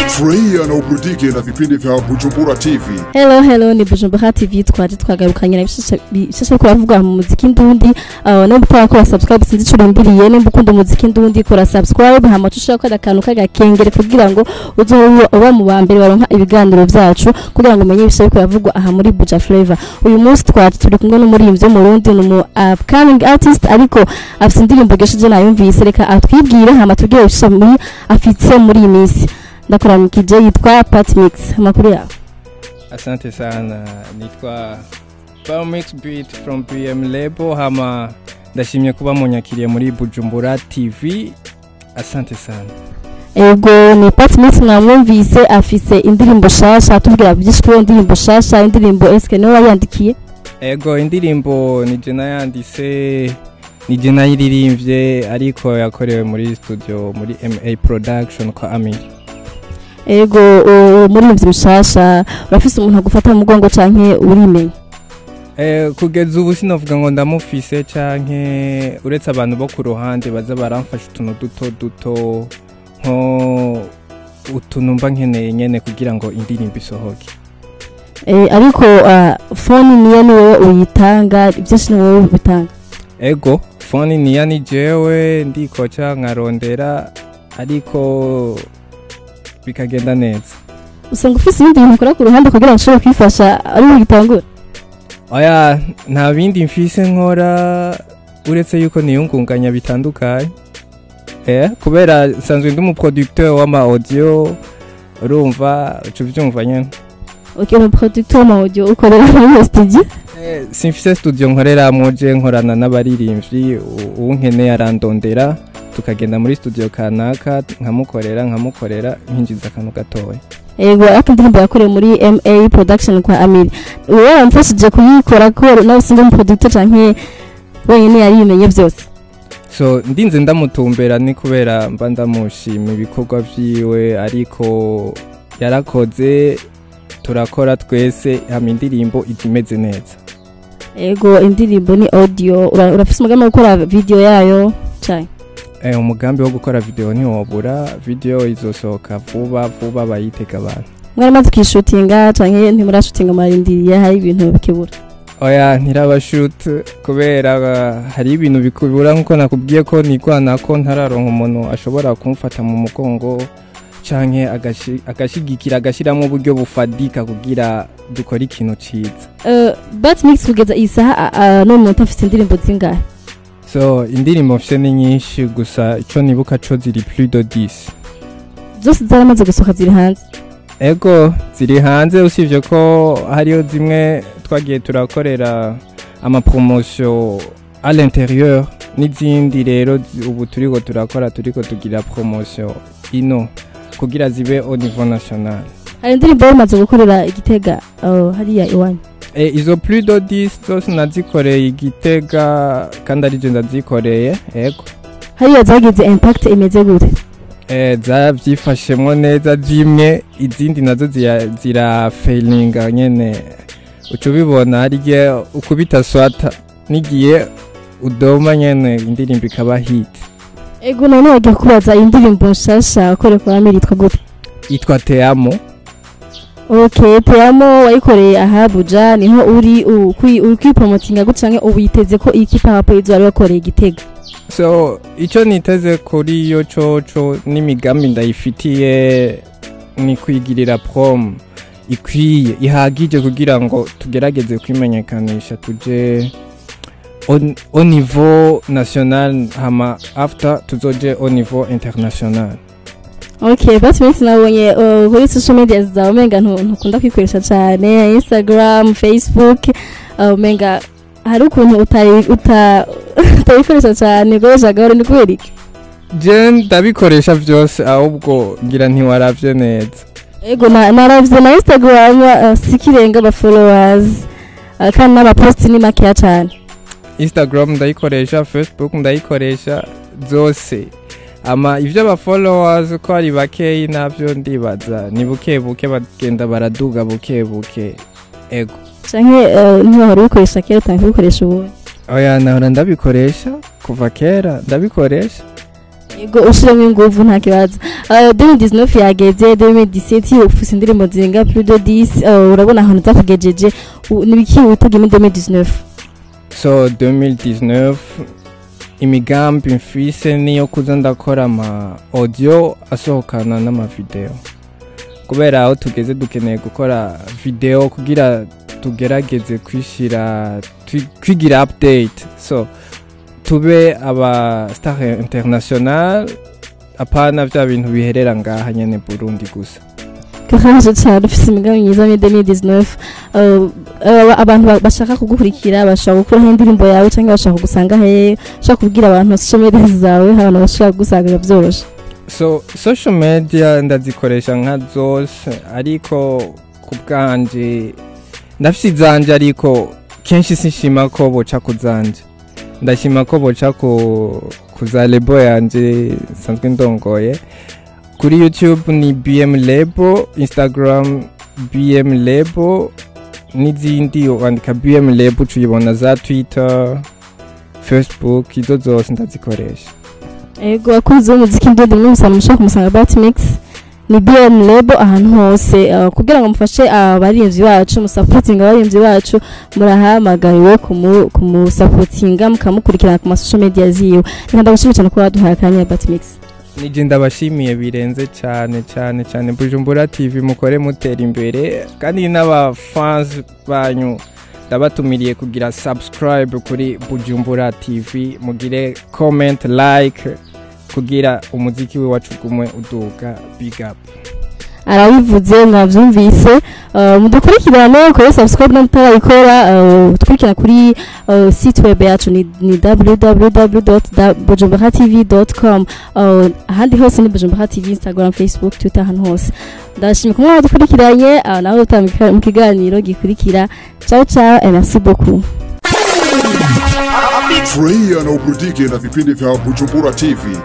Freya na uburudike na vipindi vya Bujumbura TV. Hello ni Bujumbura TV twagarukanye na bishasha ko bavuga mu muziki ndundi no mutaka ko subscribe sinzi curindiriye no mukunda umuziki ndundi kora subscribe hama tushaka ko akantu kagakengere kugira ngo uzoba mu bambere baronka ibiganiro byacu kugira ngo umenye bishasha ko bavugwa aha muri Buja Flavor. Uyu munsi turi kumwe no muri imvyo mu Burundi no upcoming artist ariko afite indirimbo gesheje nayumvise reka atwibwire hama tubwire bishasha muri afite muri iyi minsi. Ndakora mkije yitwa Pat Mix makuru yawe. Asante sana, nitwa Pat Mix Beat from PM Label hama ndashimye kuba munyakiriye muri Bujumbura TV. Asante sana. Ego ni Pat Mix mwamwumvise afise indirimbo shasha tubwira byishwe indirimbo shasha indirimbo eske no wayandikiye? Ego indirimbo ni je nayandise ni je nayiririmbye ariko yakorewe muri studio muri MA Production kwa Amir. Ego muri mvye mshasha urafise umuntu agufata mu mugongo canke urimenye? Kugeza ubu sinovuga ngo ndamufise canke uretse abantu bo ku ruhande baza baramfasha utuntu duto nko utunumba nkeneye nyene kugira ngo indirimbo isohoke. Ariko phone niyo niwe uyitanga byose niwe ubitanga? Ego phone niyo ni jewe ndikoca nkarondera ariko bikagenda neza. Usanga ufise ibindi bintu ukora ku ruhande kugira ngo ushobore kwifasha ari ugitangura? Oya nta bindi mfise nkora uretse yuko niyungunganya bitandukanye. Kubera sanzwe ndi mu producteur w'ama audio urumva ucuvyumva nyene. Okay, mu producteur w'ama audio ukorera muri studio? Simfise studio nkorera moje nkorana n'abaririmbyi unkeneye arandondera tukagenda muri studio kanaka nkamukorera nkinjiza akantu gatoya. Ego akindirimbo yakorewe muri MA Production kwa Amir. Wewe wamfashije kuyikora ko nawe singa mu producteur canke wenyine yarimenye byose? So ndinze ndamutumbera ni kubera mba ndamushima ibikorwa vyiwe ariko yarakoze turakora twese hama indirimbo ikimeze neza. Ego indirimbo ni audio urafise umugambi wo gukora video yayo cyane? Umugambi wo gukora video ni wobura video izosohoka vuba bayiteka abantu. Mwaramaze kwishutinga canke ntimurashutinga marindiriye hari ibintu bikibura? Oya ntirabashoot kubera hari ibintu bikubura nkuko nakubwiye ko nigwana ko ntararonka umuntu ashobora kumfata mu mugongo canke agashigikira agashiramo uburyo bufadika kugira dukora ikintu ciza. But Mix kugeza isaha no muntu afite indirimbo zingahe? So indirimbo mfite ni nyinshi gusa ico nibuka co ziri plus de 10. Zose zaramaze gusohoka ziri hanze? Ego ziri hanze usivye ko hariyo zimwe twagiye turakorera ama promotion à l'intérieur n'izindi rero ubu turiko tugira promotion ino kugira zibe au niveau national. Hari indirimbo bamaze gukorera Igitega hariya iwanyu? Izo plus de 10 zose nazikoreye Igitega kandi ari je ndazikoreye. Ego hariya zagize impact imeze gute? Zavyifashemwo neza zimwe izindi nazo zira failinga nyene ucubibona hariye ukubita swata nigiye udoma nyene indirimbo ikaba hit. Ego none wagiye kubaza indirimbo nshasha akore kwa Amir yitwa gute? Yitwa Teamo. Okay, Teamo wayikoreye aha Buja niho uri kwipromotinga gucanke ubiteze ko ikipa hapo izo ari wakoreye Igitega? So ico niteze kuri yo coco n'imigambi ndayifitiye ni kwigirira prom ikwiye ihagije kugira ngo tugerageze kwimenyekanisha tuje au niveau national hama after tuzoje au niveau international. Okay, but Mix nabonye kuri social media zawe menga ntukunda kwikoresha cyane Instagram, Facebook menga hari ukuntu utayikoresha cyane goja gahoro ni kweri? Je ndabikoresha byose ahubwo ngira ntiwaravye neza. Ego naravye na Instagram sikirenga ba followers kandi n'aba post ni make cyane. Instagram ndayikoresha, Facebook ndayikoresha zose. Ama ivyo ba followers ko ari bakeyi navyo ndibaza ni bukebuke bagenda baraduga bukebuke. Ego canke ntihora ubikoresha kera utangiye gukoresha ubu? Oya nahora ndabikoresha kuva kera ndabikoresha. Yego ushiramo inguvu nta kibazo. 2019 yageze 2017 ufise indirimbo zinga plus de 10 urabona ahantu zakugejeje nibiki witeguye muri 2019? So 2019 imigambi mfise niyo kuza ndakora ama audio asohokana n'ama video. Kubera aho tugeze dukeneye gukora video kugira tugerageze kwigira update. So tube aba star international apana vya bintu biherera ngaha nyene Burundi gusa. Kaje cyane ufise imigambi myiza muri 2019 abantu bashaka kugukurikira bashaka gukora indirimbo yawe cyangwa bashaka kugusanga he bashaka kubwira abantu social media zawe abantu bashaka gusanga byoroshe. So social media ndazikoresha nka zose ariko kubwanje ndafise zanje ariko kenshi sinshima ko boca kuzanje ndashima ko boca kuza lebo yanje sanzwe ndongoye kuri YouTube ni BM Lebo, Instagram BM Lebo, n'izindi wandika BM Lebo tuyibona za Twitter, Facebook izo zose ndazikoresha. Ego akunze umuziki ndende mwese mushaka kumusanga Batmix ni BM Lebo ahantu hose kugira ngo mufashe abarinzi bacu musupporting abarinzi bacu murahamagariwe kumusupportinga mukamukurikirana ku social media ziyo. Ndagushimira cyane ko waduhaye akanya Batmix. Nije ndabashimiye birenze cyane Bujumbura TV mukore mutera imbere kandi n'aba fans banyu ndabatumiriye kugira subscribe kuri Bujumbura TV mugire comment like kugira umuziki we wacu gumwe uduga big up. Arabivuze mwavyumvise mudukurikirane kuri subscribe na mutarayikora twikira kuri site web yacu ni www.bujumburatv.com ahandi hose ni Bujumbura TV Instagram Facebook Twitter ahantu hose ndashimye kumwe badukurikiranye nawe utamika mu kiganiro gikurikira ciao et merci beaucoup. Furahia na uburudike na vipindi vya Bujumbura TV.